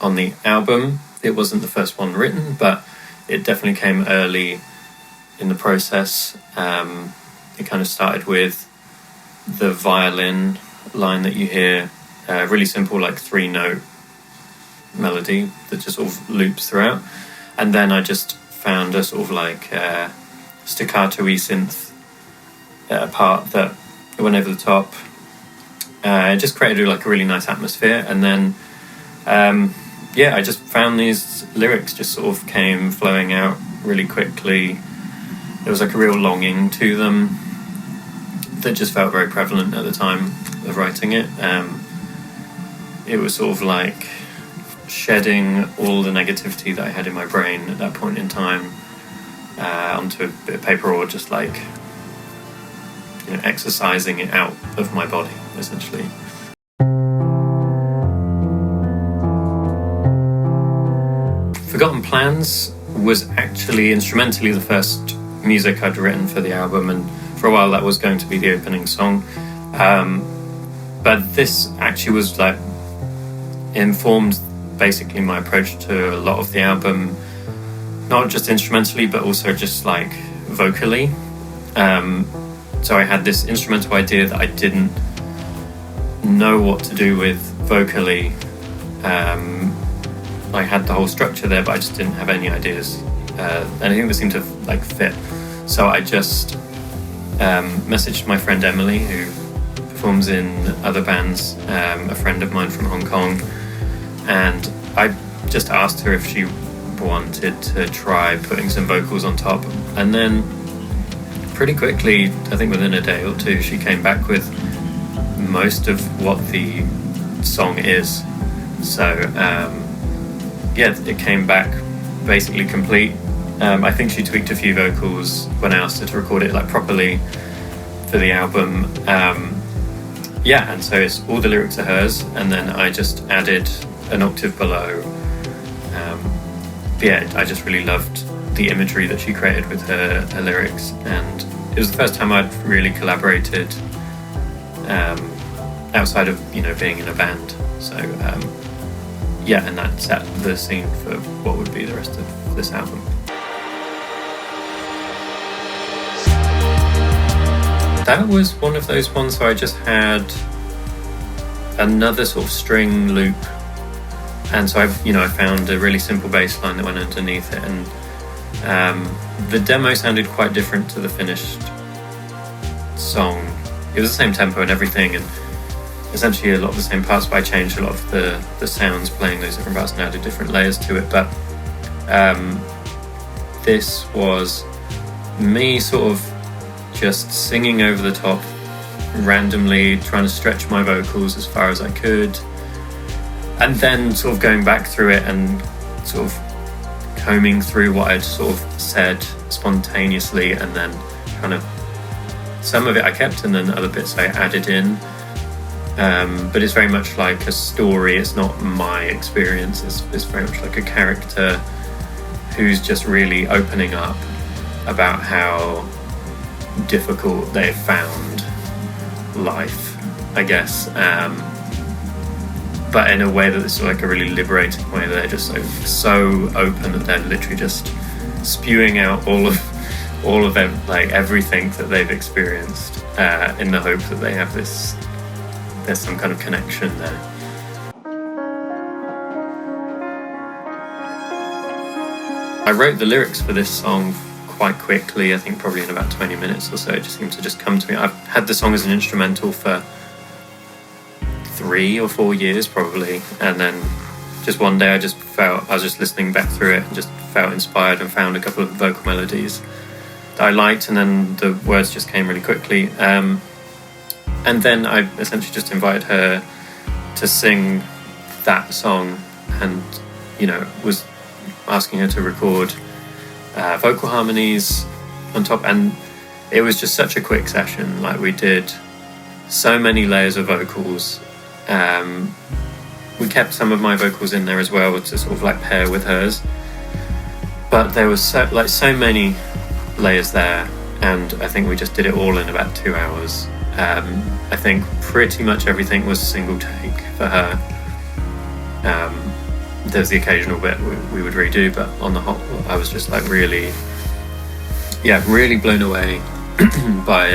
on the album. It wasn't the first one written, but it definitely came early in the process. It kind of started with the violin line that you hear, really simple, like 3-note melody that just sort of loops throughout. And then I just found a sort of like staccato-y synth part that went over the top. It just created like a really nice atmosphere. And then I just found these lyrics just sort of came flowing out really quickly. There was like a real longing to them that just felt very prevalent at the time of writing it. It was sort of like shedding all the negativity that I had in my brain at that point in time onto a bit of paper, or just like, you know, exercising it out of my body, essentially. Forgotten Plans was actually instrumentally the first music I'd written for the album, and for a while that was going to be the opening song. But this actually was like informed basically my approach to a lot of the album, not just instrumentally but also just like vocally. So I had this instrumental idea that I didn't know what to do with vocally. I had the whole structure there, but I just didn't have any ideas, anything that seemed to like fit. So I just messaged my friend Emily, who performs in other bands, a friend of mine from Hong Kong, and I just asked her if she wanted to try putting some vocals on top. And then pretty quickly, I think within a day or two, she came back with most of what the song is. So it came back basically complete. I think she tweaked a few vocals when I asked her to record it like properly for the album. And so it's all the lyrics are hers, and then I just added an octave below. I just really loved the imagery that she created with her lyrics, and it was the first time I'd really collaborated outside of, you know, being in a band. So and that set the scene for what would be the rest of this album. That was one of those ones where I just had another sort of string loop, and so I found a really simple bass line that went underneath it, and the demo sounded quite different to the finished song. It was the same tempo and everything, and essentially a lot of the same parts, but I changed a lot of the sounds playing those different parts and added different layers to it. But this was me sort of just singing over the top randomly, trying to stretch my vocals as far as I could, and then sort of going back through it and sort of combing through what I'd sort of said spontaneously, and then kind of some of it I kept and then other bits I added in. But it's very much like a story. It's not my experience. It's very much like a character who's just really opening up about how difficult they've found life, I guess. But in a way that is like a really liberating way. They're just so open that they're literally just spewing out all of them, like everything that they've experienced, in the hope that they have there's some kind of connection there. I wrote the lyrics for this song quite quickly, I think probably in about 20 minutes or so. It just seemed to just come to me. I've had the song as an instrumental for 3 or 4 years probably, and then just one day I was just listening back through it and just felt inspired and found a couple of vocal melodies that I liked, and then the words just came really quickly. And then I essentially just invited her to sing that song, and was asking her to record vocal harmonies on top, and it was just such a quick session. Like, we did so many layers of vocals. We kept some of my vocals in there as well to sort of like pair with hers, but there was so many layers there, and I think we just did it all in about 2 hours. I think pretty much everything was a single take for her. there's the occasional bit we would redo, but on the whole, I was just like really blown away by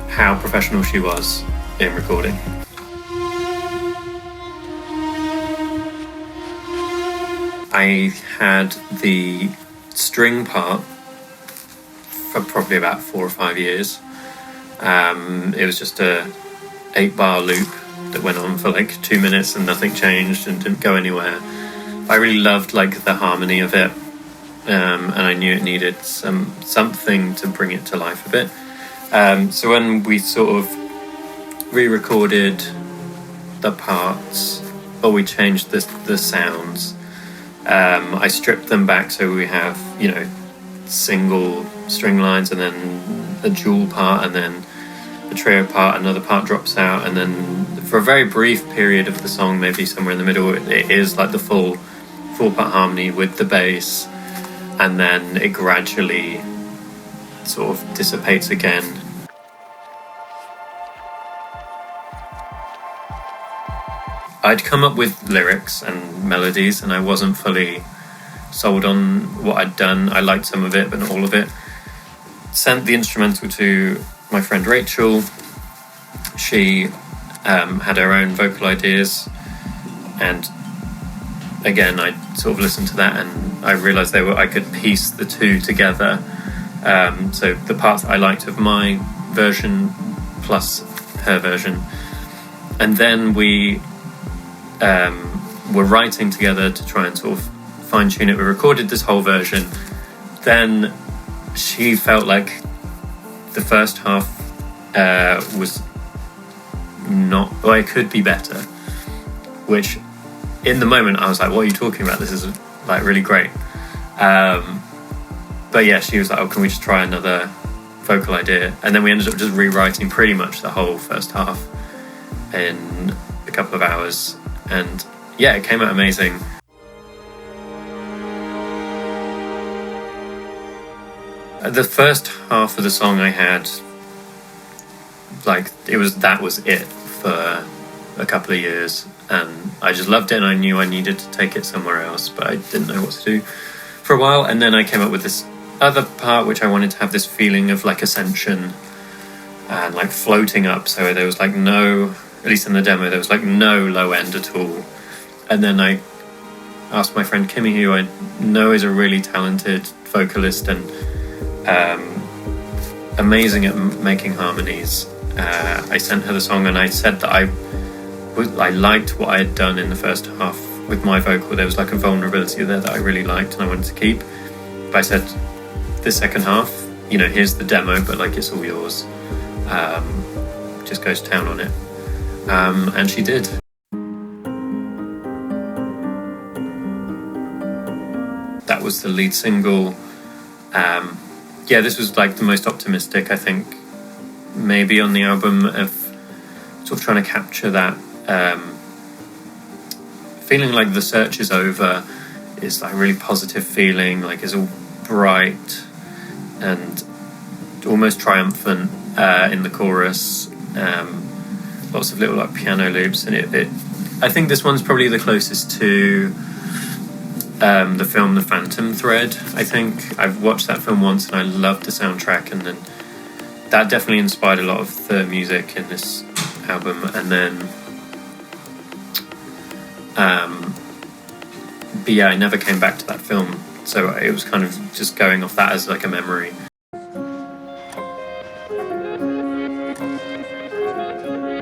how professional she was in recording. I had the string part for probably about 4 or 5 years. It was just a 8-bar loop that went on for like 2 minutes and nothing changed and didn't go anywhere. I really loved like the harmony of it, and I knew it needed something to bring it to life a bit. So when we sort of re-recorded the parts, or we changed the sounds, I stripped them back so we have, you know, single string lines and then a dual part and then a trio part, another part drops out, and then for a very brief period of the song, maybe somewhere in the middle, it is like the full 4-part harmony with the bass, and then it gradually sort of dissipates again. I'd come up with lyrics and melodies and I wasn't fully sold on what I'd done. I liked some of it, but not all of it. Sent the instrumental to my friend Rachel. She had her own vocal ideas, and again I sort of listened to that and I realised I could piece the two together. So the parts I liked of my version plus her version, and then we were writing together to try and sort of fine-tune it. We recorded this whole version. Then she felt like the first half was not, well, it could be better, which in the moment I was like, what are you talking about? This is like really great. But yeah, she was like, oh, can we just try another vocal idea? And then we ended up just rewriting pretty much the whole first half in a couple of hours, and yeah, it came out amazing. The first half of the song I had, like, that was it for a couple of years, and I just loved it, and I knew I needed to take it somewhere else, but I didn't know what to do for a while. And then I came up with this other part which I wanted to have this feeling of like ascension and like floating up, so there was like no, at least in the demo, there was like no low end at all. And then I asked my friend Kimmy, who I know is a really talented vocalist and amazing at making harmonies. I sent her the song and I said that I liked what I had done in the first half with my vocal. There was like a vulnerability there that I really liked and I wanted to keep. But I said, this second half, you know, here's the demo, but like it's all yours. Just go to town on it. And she did. That was the lead single. Yeah, this was like the most optimistic, I think, maybe on the album, of sort of trying to capture that feeling like the search is over. It's like a really positive feeling, like it's all bright and almost triumphant in the chorus. Lots of little like piano loops, and it I think this one's probably the closest to the film The Phantom Thread. I think I've watched that film once and I loved the soundtrack, and then that definitely inspired a lot of the music in this album. And then but yeah, I never came back to that film, so it was kind of just going off that as like a memory.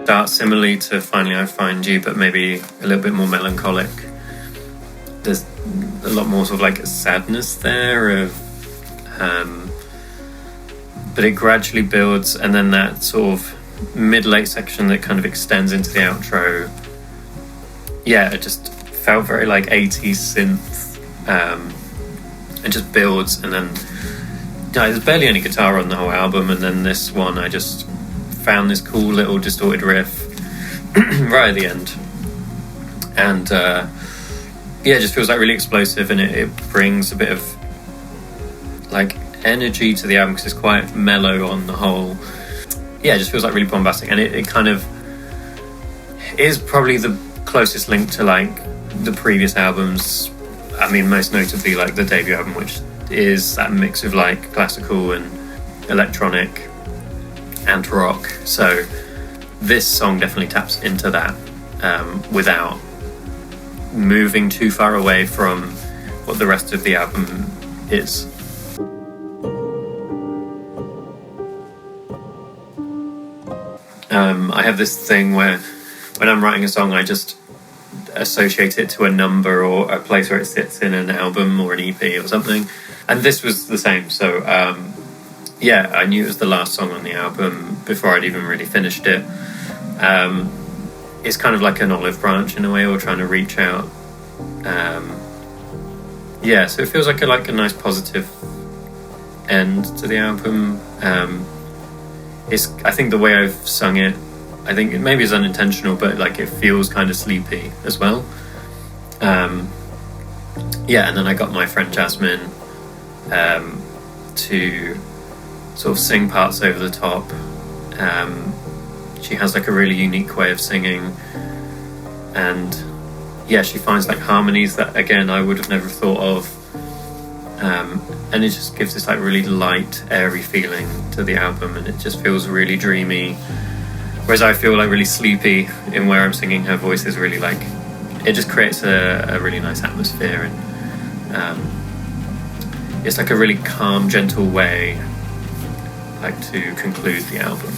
Starts similarly to Finally I Find You, but maybe a little bit more melancholic. There's a lot more sort of like sadness there, but it gradually builds, and then that sort of mid-late section that kind of extends into the outro. Yeah, it just felt very like 80s synth. It just builds, and then there's barely any guitar on the whole album, and then this one I just found this cool little distorted riff right at the end, and yeah, it just feels like really explosive, and it brings a bit of like energy to the album because it's quite mellow on the whole. Yeah, it just feels like really bombastic, and it kind of is probably the closest link to like the previous albums. I mean, most notably like the debut album, which is that mix of like classical and electronic and rock. So this song definitely taps into that without moving too far away from what the rest of the album is. I have this thing where when I'm writing a song, I just associate it to a number or a place where it sits in an album or an EP or something. And this was the same. So, I knew it was the last song on the album before I'd even really finished it. It's kind of like an olive branch in a way, or trying to reach out. So it feels like a nice positive end to the album. I think the way I've sung it, I think it maybe is unintentional, but like it feels kind of sleepy as well. And then I got my friend Jasmine to sort of sing parts over the top. She has like a really unique way of singing, and she finds like harmonies that again I would have never thought of. And it just gives this like really light, airy feeling to the album, and it just feels really dreamy. Whereas I feel like really sleepy in where I'm singing. Her voice is really like, it just creates a really nice atmosphere, and it's like a really calm, gentle way like to conclude the album.